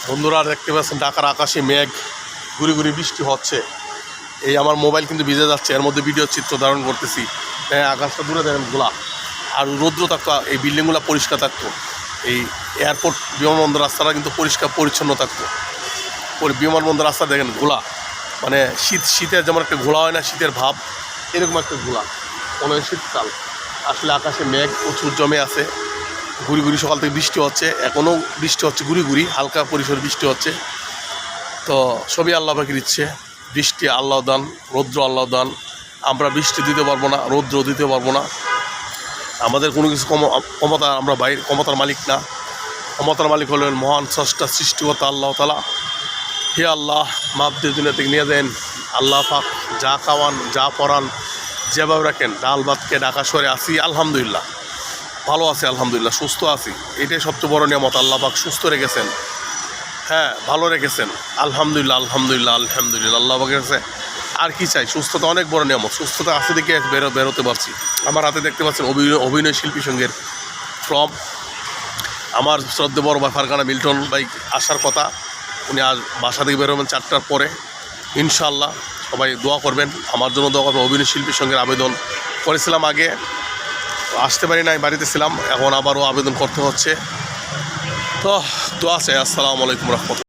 বন্ধুরা দেখতে পাচ্ছেন ঢাকার আকাশে মেঘ, ঘুরি ঘুরি বৃষ্টি হচ্ছে। এই আমার মোবাইল কিন্তু ভিজে যাচ্ছে, এর মধ্যে ভিডিও চিত্র ধারণ করতেছি। হ্যাঁ, আকাশটা দূরে দেখেন গোলা, আর রৌদ্র থাকতো, এই বিল্ডিংগুলো পরিষ্কার থাকতো, এই এয়ারপোর্ট বিমানবন্দর রাস্তাটা কিন্তু পরিষ্কার পরিচ্ছন্ন থাকতো। বিমানবন্দর রাস্তা দেখেন গোলা, মানে শীতের যেমন একটা ঘোলা হয় না, শীতের ভাব, এরকম একটা ঘোলা। মনে হয় শীতকাল। আসলে আকাশে মেঘ প্রচুর জমে আছে, ঘুরি ঘুরি সকাল থেকে বৃষ্টি হচ্ছে, এখনও বৃষ্টি হচ্ছে, ঘুরি ঘুরি হালকা পরিসরে বৃষ্টি হচ্ছে। তো সবই আল্লাহ পাকের ইচ্ছে, বৃষ্টি আল্লাহ দান, রৌদ্র আল্লাহ দান। আমরা বৃষ্টি দিতে পারবো না, রৌদ্র দিতে পারবো না, আমাদের কোনো কিছু ক্ষমতা, আমরা ক্ষমতার মালিক না। ক্ষমতার মালিক হলেন মহান স্রষ্টা সৃষ্টিকর্তা আল্লাহ তাআলা। হে আল্লাহ, মাপদের দুনিয়া থেকে নিয়ে দেন। আল্লাহ পাক যা খাওয়ান, যা পরান, যেভাবে রাখেন, ডাল ভাতকে ঢাকা শহরে আসি আলহামদুলিল্লাহ, ভালো আছে আলহামদুলিল্লাহ, সুস্থ আছি, এটাই সবচেয়ে বড় নিয়ামত। আল্লাহ পাক সুস্থ রেখেছেন, হ্যাঁ ভালো রেখেছেন, আলহামদুলিল্লাহ আলহামদুলিল্লাহ আলহামদুলিল্লাহ। আল্লাহ পাকের কাছে আর কি চাই? সুস্থতা অনেক বড় নিয়ামত, সুস্থতা আছে দিকে বেরোতে পারছি। আমার হাতে দেখতে পাচ্ছেন অভিনয় শিল্পী সঙ্গের ফর্ম। আমার শ্রদ্ধেয় বড় ভাই ফারহানা মিল্টন ভাই আসার কথা, উনি আজ বাসা থেকে বেরোবেন 4টার পরে। ইনশাআল্লাহ সবাই দোয়া করবেন, আমার জন্য দোয়া করবেন। অভিনয় শিল্পীর সঙ্গে আবেদন করেছিলাম আগে, আসতে পারি নাই, বাড়িতে ছিলাম, এখন আবারও আবেদন করতে হচ্ছে। তো দোয়া চাই। আসসালামু আলাইকুম রহমতুল্লাহ।